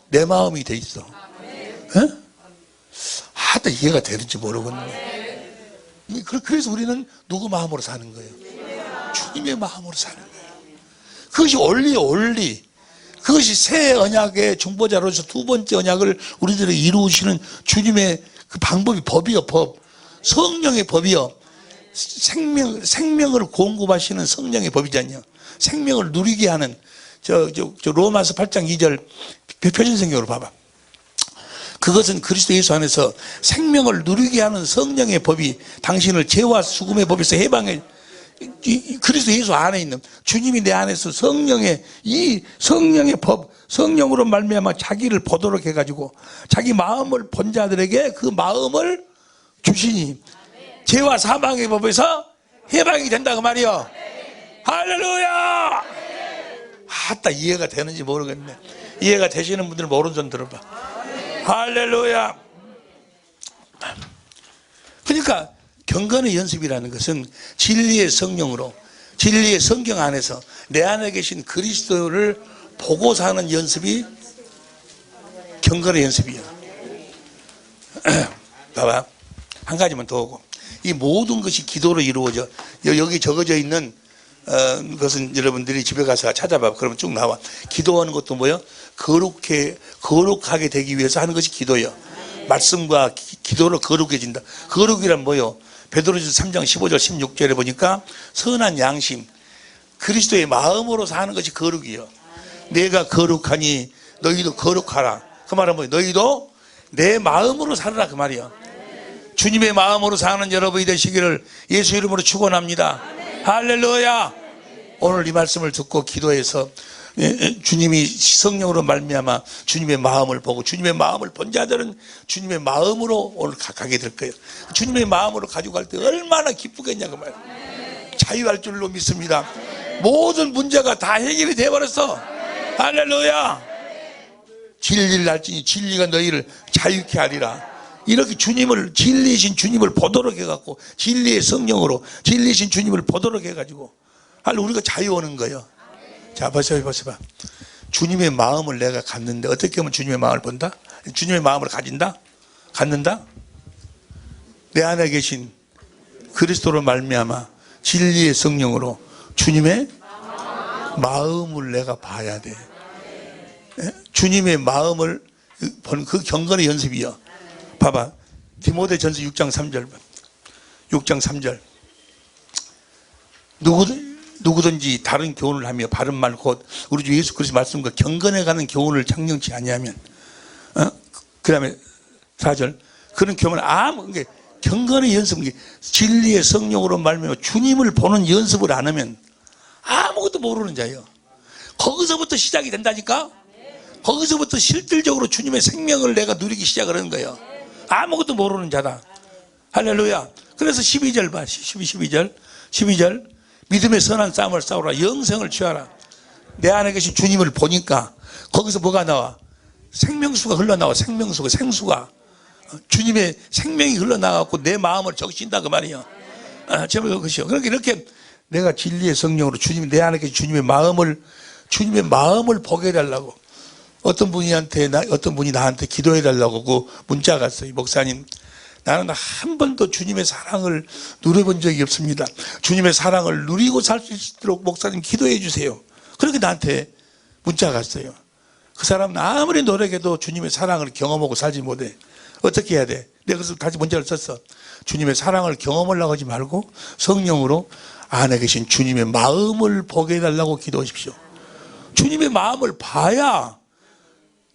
내 마음이 돼 있어. 에? 아따, 이해가 되는지 모르겠네. 그래서 우리는 누구 마음으로 사는 거예요? 주님의 마음으로 사는 거예요. 그것이 원리예요, 원리. 그것이 새 언약의 중보자로서 두 번째 언약을 우리들이 이루시는 주님의 그 방법이 법이요, 법. 성령의 법이요. 생명을 공급하시는 성령의 법이잖아요. 생명을 누리게 하는, 저 로마서 8장 2절 표준성경으로 봐봐. 그것은 그리스도 예수 안에서 생명을 누리게 하는 성령의 법이 당신을 죄와 죽음의 법에서 해방해. 그리스도 예수 안에 있는 주님이 내 안에서 성령의 이 성령의 법, 성령으로 말미암아 자기를 보도록 해가지고 자기 마음을 본 자들에게 그 마음을 주시니 죄와 사망의 법에서 해방이 된다 그 말이요. 할렐루야. 아따, 이해가 되는지 모르겠네. 이해가 되시는 분들은 오른손 들어봐. 할렐루야. 그러니까 경건의 연습이라는 것은 진리의 성령으로, 진리의 성경 안에서 내 안에 계신 그리스도를 보고 사는 연습이 경건의 연습이야. 봐봐, 한 가지만 더 오고, 이 모든 것이 기도로 이루어져. 여기 적어져 있는 것은 여러분들이 집에 가서 찾아봐. 그러면 쭉 나와. 기도하는 것도 뭐요? 거룩하게 되기 위해서 하는 것이 기도예요. 말씀과 기도로 거룩해진다. 거룩이란 뭐요? 베드로전서 3장 15절 16절에 보니까 선한 양심, 그리스도의 마음으로 사는 것이 거룩이요. 내가 거룩하니 너희도 거룩하라. 그 말은 뭐예요? 너희도 내 마음으로 살아라 그 말이요. 주님의 마음으로 사는 여러분이 되시기를 예수 이름으로 축원합니다. 할렐루야. 오늘 이 말씀을 듣고 기도해서 주님이 성령으로 말미암아 주님의 마음을 보고 주님의 마음을 본 자들은 주님의 마음으로 오늘 가게 될 거예요. 주님의 마음으로 가지고 갈 때 얼마나 기쁘겠냐 그 말이에요. 자유할 줄로 믿습니다. 모든 문제가 다 해결이 되어버렸어. 할렐루야. 진리를 알지니 진리가 너희를 자유케 하리라. 이렇게 주님을, 진리이신 주님을 보도록 해갖고 진리의 성령으로 진리이신 주님을 보도록 해가지고 우리가 자유 오는 거예요. 자, 보세요. 주님의 마음을 내가 갖는데 어떻게 하면 주님의 마음을 본다? 주님의 마음을 갖는다? 내 안에 계신 그리스도로 말미암아 진리의 성령으로 주님의 마음을 내가 봐야 돼. 주님의 마음을 보는 그 경건의 연습이요. 봐봐, 디모데전서 6장 3절. 6장 3절. 누구든지 다른 교훈을 하며 바른 말 곧 우리 주 예수 그리스도 말씀과 경건에 가는 교훈을 장령치 아니하면, 그 다음에 4절. 그런 교훈을 경건의 연습, 진리의 성령으로 말미암아 주님을 보는 연습을 안 하면 아무것도 모르는 자예요. 거기서부터 시작이 된다니까. 거기서부터 실질적으로 주님의 생명을 내가 누리기 시작을 하는 거예요. 아무것도 모르는 자다. 할렐루야. 그래서 12절 봐. 12절. 믿음의 선한 싸움을 싸우라. 영생을 취하라. 내 안에 계신 주님을 보니까 거기서 뭐가 나와? 생명수가 흘러나와. 생수가. 주님의 생명이 흘러나와갖고 내 마음을 적신다 그 말이에요. 제발 그것이요. 그러니까 이렇게 내가 진리의 성령으로 주님, 내 안에 계신 주님의 마음을 보게 해달라고. 어떤 분이 나한테 기도해 달라고 그 문자가 왔어요. 목사님, 나는 한 번도 주님의 사랑을 누려본 적이 없습니다. 주님의 사랑을 누리고 살 수 있도록 목사님 기도해 주세요. 그렇게 나한테 문자가 왔어요. 그 사람은 아무리 노력해도 주님의 사랑을 경험하고 살지 못해. 어떻게 해야 돼? 내가 그래서 다시 문자를 썼어. 주님의 사랑을 경험하려고 하지 말고 성령으로 안에 계신 주님의 마음을 보게 해달라고 기도하십시오. 주님의 마음을 봐야,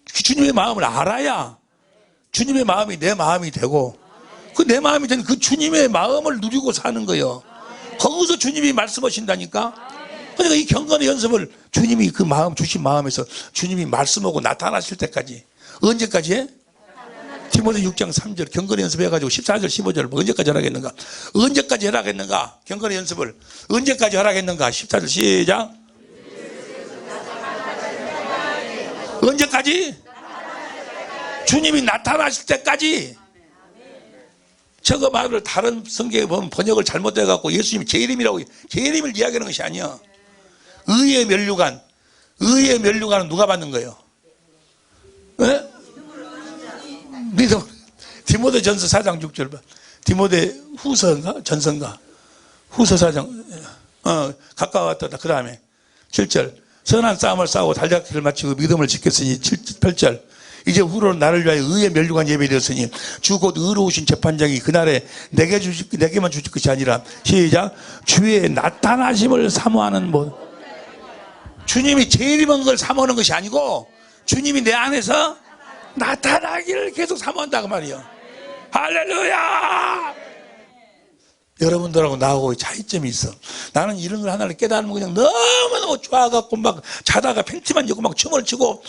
주님의 마음을 알아야 주님의 마음이 내 마음이 되고 그 내 마음이 된 그 주님의 마음을 누리고 사는 거예요. 거기서 주님이 말씀하신다니까. 그러니까 이 경건의 연습을 주님이 그 마음 주신 마음에서 주님이 말씀하고 나타나실 때까지 언제까지 해? 디모데 6장 3절 경건의 연습해가지고 14절 15절 뭐 언제까지 하라겠는가? 언제까지 하라겠는가? 경건의 연습을 언제까지 하라겠는가? 14절 시작. 언제까지? 주님이 나타나실 때까지. 저거 말을 다른 성경에 보면 번역을 잘못해갖고 예수님이 재림이라고 재림을 이야기하는 것이 아니야. 의의 면류관은 누가 받는 거예요? 네? 믿음. 디모데 전서 4장 6절 봐. 디모데 후서인가? 전서인가? 후서 4장. 가까웠다. 그 다음에 7절. 선한 싸움을 싸우고 달려기를 마치고 믿음을 지켰으니 8절. 이제 후로는 나를 위하여 의의 면류관 예배되었으니 주 곧 의로우신 재판장이 그날에 내게만 주실 것이 아니라 시작. 주의 나타나심을 사모하는 뭐. 주님이 재림한 걸 사모하는 것이 아니고 주님이 내 안에서 나타나기를 계속 사모한다고 말이에요. 할렐루야. 여러분들하고 나하고 차이점이 있어. 나는 이런 걸 하나를 깨달으면 그냥 너무너무 좋아갖고 막 자다가 팬티만 입고 막 춤을 추고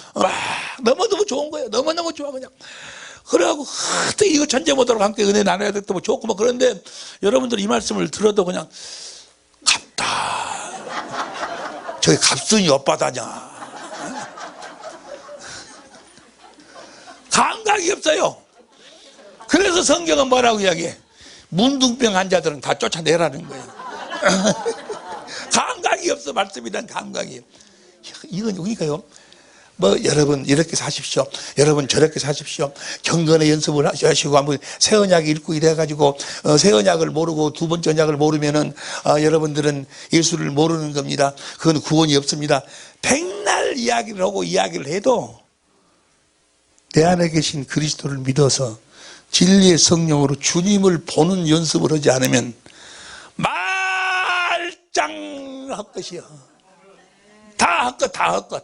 너무너무 좋은 거예요. 너무너무 좋아 그냥. 그래갖고 또 이거 천재모도록 함께 은혜 나눠야 될 때 뭐 좋고 막 그런데 여러분들 이 말씀을 들어도 그냥 갑다. 저기 갑순이 오빠다냐. 감각이 없어요. 그래서 성경은 뭐라고 이야기해? 문둥병 환자들은 다 쫓아내라는 거예요. 감각이 없어. 말씀에 대한 감각이. 이건 그러니까요. 뭐 여러분 이렇게 사십시오. 여러분 저렇게 사십시오. 경건의 연습을 하시고 한번 새 언약 읽고 이래가지고 새 언약을 모르고 두 번째 언약을 모르면은 여러분들은 예수를 모르는 겁니다. 그건 구원이 없습니다. 백날 이야기를 하고 이야기를 해도 내 안에 계신 그리스도를 믿어서 진리의 성령으로 주님을 보는 연습을 하지 않으면 말짱 헛것이야. 다 헛것, 다 헛것.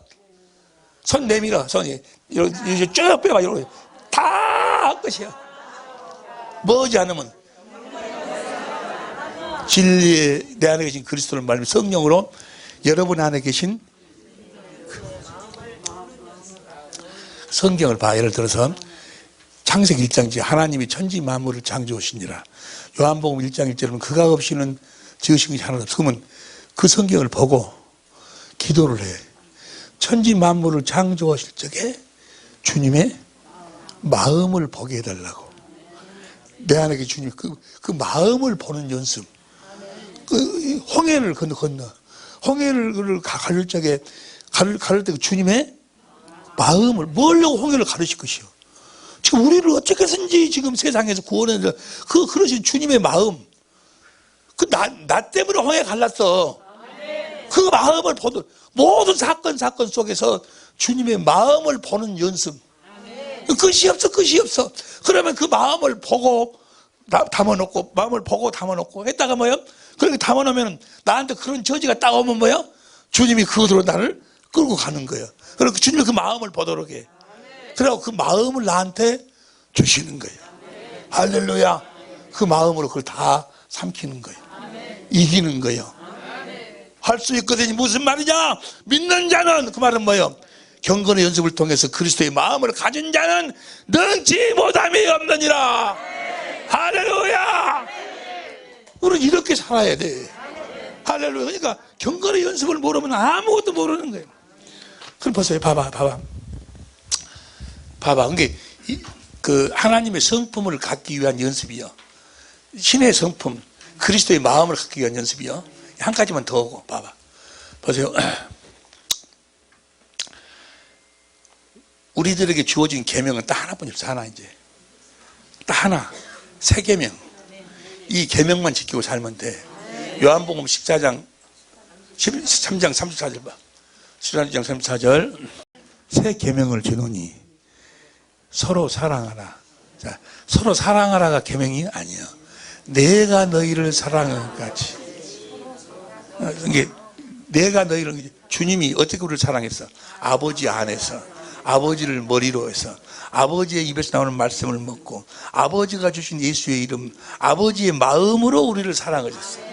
손 내밀어, 손이. 이제 쭉 빼봐, 이러고. 다 헛것이야. 뭐지 않으면 진리의 내 안에 계신 그리스도를 말하면 성령으로 여러분 안에 계신 성경을 봐. 예를 들어서 창세기 1장지 하나님이 천지 만물을 창조하시니라. 요한복음 1장 1절은 그가 없이는 지으신 것이 하나도 없어. 그러면 그 성경을 보고 기도를 해. 천지 만물을 창조하실 적에 주님의 마음을 보게 해달라고. 내 안에 계신 주님 그 마음을 보는 연습. 그 홍해를 건너 홍해를 가를 적에 가를 때 주님의 마음을 뭐려고 홍해를 가르칠 것이요. 지금 우리를 어떻게든지 지금 세상에서 구원해 그러신 주님의 마음. 나 때문에 홍해 갈랐어. 그 마음을 보는 모든 사건 속에서 주님의 마음을 보는 연습. 끝이 없어. 그러면 그 마음을 보고 담아놓고 마음을 보고 담아놓고 했다가 뭐요? 그렇게 담아놓으면 나한테 그런 저지가 딱 오면 뭐요? 주님이 그것으로 나를 끌고 가는 거예요. 그리고 주님이 그 마음을 보도록 해. 그리고 그 마음을 나한테 주시는 거예요. 할렐루야. 그 마음으로 그걸 다 삼키는 거예요. 이기는 거예요. 할 수 있거든요. 무슨 말이냐? 믿는 자는 그 말은 뭐예요? 경건의 연습을 통해서 그리스도의 마음을 가진 자는 능치 못함이 없느니라. 할렐루야. 우리는 이렇게 살아야 돼. 할렐루야. 그러니까 경건의 연습을 모르면 아무것도 모르는 거예요. 그럼 보세요. 봐봐. 그게 그 하나님의 성품을 갖기 위한 연습이요. 신의 성품, 그리스도의 마음을 갖기 위한 연습이요. 한 가지만 더 하고 봐봐. 보세요. 우리들에게 주어진 계명은 딱 하나뿐이 없어. 하나 이제 딱 하나. 새 계명. 이 계명만 지키고 살면 돼. 요한복음 13장 34절 봐. 13장 34절. 새 계명을 주노니 서로 사랑하라. 자, 서로 사랑하라가 계명이 아니야. 내가 너희를 사랑한 같이. 이게 내가 너희를 주님이 어떻게 우리를 사랑했어? 아버지 안에서 아버지를 머리로 해서 아버지의 입에서 나오는 말씀을 먹고 아버지가 주신 예수의 이름, 아버지의 마음으로 우리를 사랑하셨어요.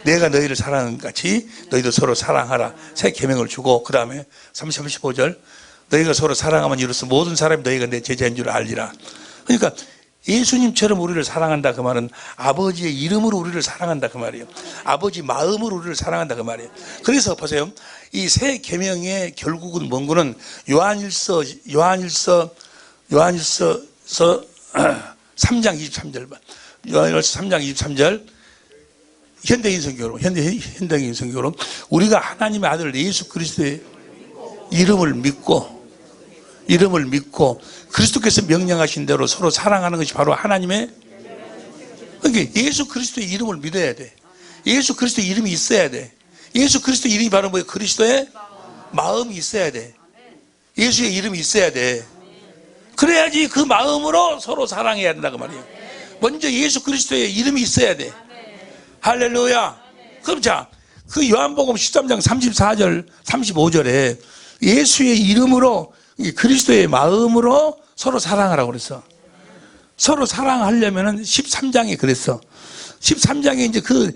내가 너희를 사랑한 같이 너희도 서로 사랑하라. 새 계명을 주고, 그 다음에 35절, 너희가 서로 사랑하면 이로써 모든 사람이 너희가 내 제자인 줄 알리라. 그러니까 예수님처럼 우리를 사랑한다 그 말은 아버지의 이름으로 우리를 사랑한다 그 말이에요. 아버지 마음으로 우리를 사랑한다 그 말이에요. 그래서 보세요, 이 새 계명의 결국은 뭔가는 요한일서 3장 23절 봐. 요한일서 3장 23절 현대인 성경으로 우리가 하나님의 아들 예수 그리스도의 이름을 믿고 그리스도께서 명령하신 대로 서로 사랑하는 것이 바로 하나님의, 그러니까 예수 그리스도의 이름을 믿어야 돼. 예수 그리스도의 이름이 있어야 돼. 예수 그리스도의 이름이 바로 뭐예요? 그리스도의 마음이 있어야 돼. 예수의 이름이 있어야 돼. 그래야지 그 마음으로 서로 사랑해야 된다고 말이에요. 먼저 예수 그리스도의 이름이 있어야 돼. 할렐루야. 그럼 자, 그 요한복음 13장 34절 35절에 예수의 이름으로, 그리스도의 마음으로 서로 사랑하라고 그랬어. 서로 사랑하려면은 13장에 그랬어. 13장에 이제 그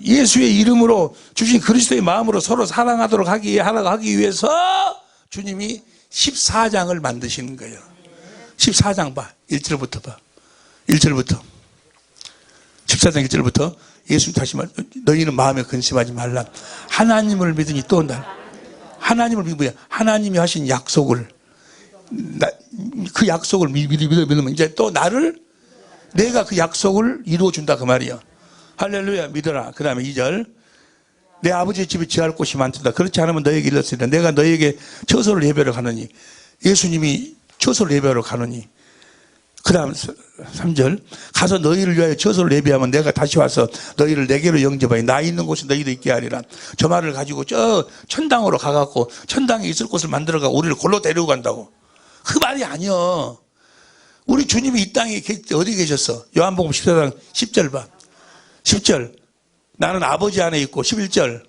예수의 이름으로 주신 그리스도의 마음으로 서로 사랑하도록 하기 위해서 주님이 14장을 만드시는 거예요. 14장 봐. 1절부터 봐. 1절부터. 14장 1절부터 예수님 다시 말, 너희는 마음에 근심하지 말라. 하나님을 믿으니 또 하나님을 믿으면 하나님이 하신 약속을, 그 약속을 믿으면 이제 또 내가 그 약속을 이루어준다 그 말이야. 할렐루야. 믿어라. 그 다음에 2절, 내 아버지의 집에 지할 곳이 많다. 그렇지 않으면 너에게 일렀으리라. 내가 너에게 처소를 예배하러 가느니. 예수님이 처소를 예배하러 가느니. 그 다음 3절, 가서 너희를 위하여 처소를 예비하면 내가 다시 와서 너희를 내게로 영접하여 나 있는 곳에 너희도 있게 하리라. 저 말을 가지고 저 천당으로 가갖고 천당에 있을 곳을 만들어가고 우리를 골로 데리고 간다고. 그 말이 아니여. 우리 주님이 이 땅에 어디 계셨어? 요한복음 14장 10절 봐. 10절, 나는 아버지 안에 있고. 11절,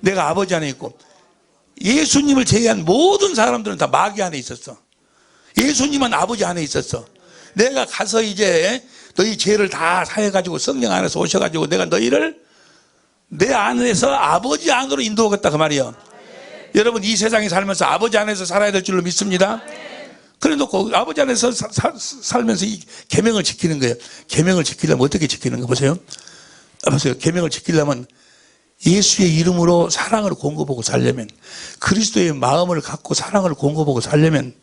내가 아버지 안에 있고. 예수님을 제외한 모든 사람들은 다 마귀 안에 있었어. 예수님은 아버지 안에 있었어. 내가 가서 이제 너희 죄를 다 사해가지고 성령 안에서 오셔가지고 내가 너희를 내 안에서 아버지 안으로 인도하겠다 그 말이에요. 여러분, 이 세상에 살면서 아버지 안에서 살아야 될 줄로 믿습니다. 그래 놓고 아버지 안에서 살면서 이 계명을 지키는 거예요. 계명을 지키려면 어떻게 지키는 거 보세요. 계명을 지키려면 예수의 이름으로 사랑을 공급하고 살려면, 그리스도의 마음을 갖고 사랑을 공급하고 살려면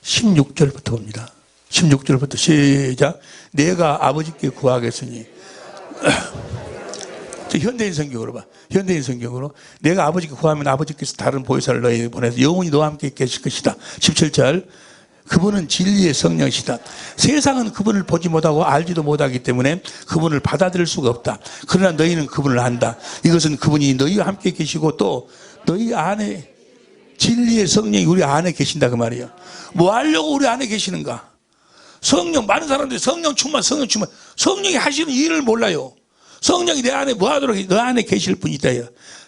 16절부터 봅니다. 16절부터 시작. 내가 아버지께 구하겠으니. 현대인 성경으로 봐. 현대인 성경으로 내가 아버지께 구하면 아버지께서 다른 보혜사를 너희에게 보내서 영원히 너와 함께 계실 것이다. 17절, 그분은 진리의 성령이시다. 세상은 그분을 보지 못하고 알지도 못하기 때문에 그분을 받아들일 수가 없다. 그러나 너희는 그분을 안다. 이것은 그분이 너희와 함께 계시고 또 너희 안에 진리의 성령이 우리 안에 계신다 그 말이에요. 뭐 하려고 우리 안에 계시는가? 성령, 많은 사람들이 성령 충만. 성령이 하시는 일을 몰라요. 성령이 내 안에 뭐 하도록 너 안에 계실 분이다.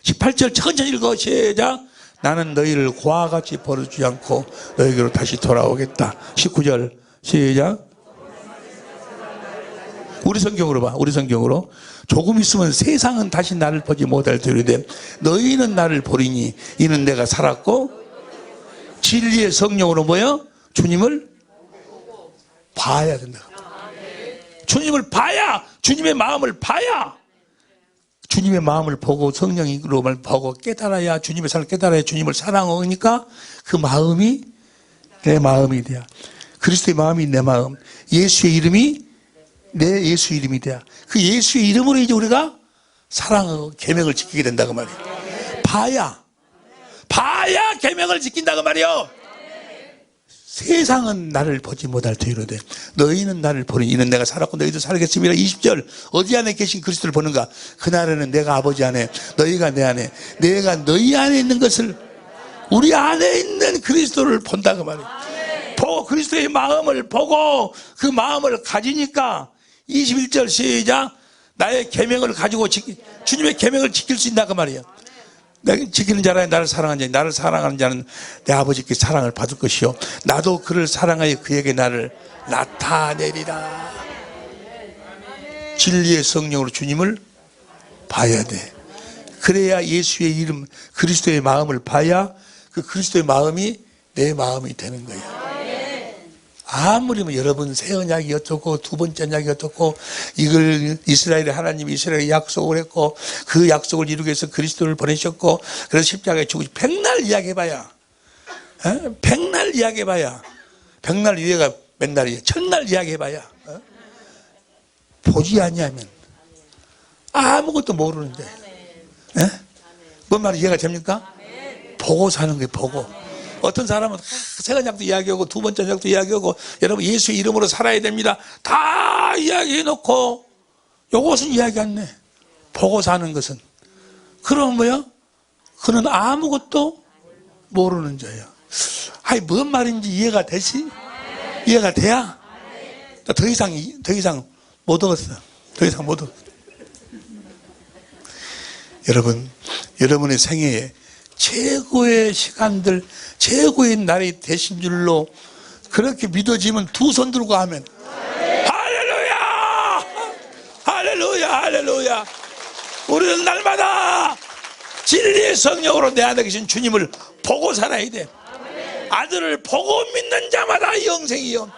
18절 천천히 읽어. 시작. 나는 너희를 고와 같이 버려주지 않고 너희에게로 다시 돌아오겠다. 19절 시작. 우리 성경으로 봐. 우리 성경으로. 조금 있으면 세상은 다시 나를 보지 못할 터이되 너희는 나를 보리니 이는 내가 살았고 진리의 성령으로 뭐요? 주님을 봐야 된다. 주님을 봐야, 주님의 마음을 봐야, 주님의 마음을 보고 성령으로만 보고 깨달아야, 주님의 삶을 깨달아야 주님을 사랑하니까 그 마음이 내 마음이 돼야. 그리스도의 마음이 내 마음, 예수의 이름이 내 예수 이름이 돼야. 그 예수의 이름으로 이제 우리가 사랑하고 계명을 지키게 된다 그 말이에요. 봐야 계명을 지킨다 그 말이에요. 세상은 나를 보지 못할 터이로되 너희는 나를 보리니 이는 내가 살았고 너희도 살겠습니다. 20절, 어디 안에 계신 그리스도를 보는가? 그날에는 내가 아버지 안에, 너희가 내 안에, 내가 너희 안에 있는 것을, 우리 안에 있는 그리스도를 본다 그 말이에요. 보고 그리스도의 마음을 보고 그 마음을 가지니까 21절 시작. 나의 계명을 가지고 주님의 계명을 지킬 수 있다 그 말이에요. 내가 지키는 자라 나를 사랑하는 자, 나를 사랑하는 자는 내 아버지께 사랑을 받을 것이요 나도 그를 사랑하여 그에게 나를 나타내리라. 진리의 성령으로 주님을 봐야 돼. 그래야 예수의 이름 그리스도의 마음을 봐야 그 그리스도의 마음이 내 마음이 되는 거야. 아무리 여러분 새 언약이 어떻고 두 번째 언약이 어떻고 이걸 이스라엘의 하나님이 이스라엘에 약속을 했고 그 약속을 이루기 위해서 그리스도를 보내셨고 그래서 십자가에 죽으시 백날 이야기해봐야 백날 이야기해봐야 백날 이해가 맨날이에요. 천날 이야기해봐야 보지 아니하면 아무것도 모르는데 뭔 말이 이해가 됩니까? 보고 사는 거예요. 보고. 어떤 사람은 새 언약도 이야기하고 두 번째 언약도 이야기하고 여러분 예수의 이름으로 살아야 됩니다 다 이야기해놓고 요것은 이야기 안 해. 보고 사는 것은 그럼 뭐야? 그는 아무것도 모르는 자야. 아니 뭔 말인지 이해가 되지? 이해가 돼야? 더 이상 못 얻었어. 더 이상 못 얻었어. 여러분 여러분의 생애에 최고의 시간들 최고의 날이 되신 줄로 그렇게 믿어지면 두 손 들고 하면 할렐루야 할렐루야 할렐루야. 우리는 날마다 진리의 성령으로 내 안에 계신 주님을 보고 살아야 돼. 아들을 보고 믿는 자마다 영생이요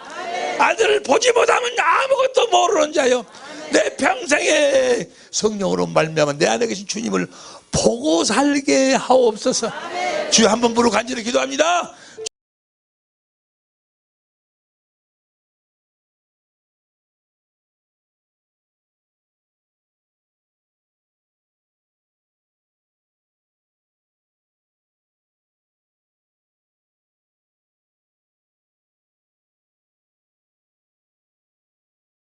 아들을 보지 못하면 아무것도 모르는 자요. 내 평생에 성령으로 말미암아 내 안에 계신 주님을 보고 살게 하옵소서. 주여 한번 부르고 간절히 기도합니다.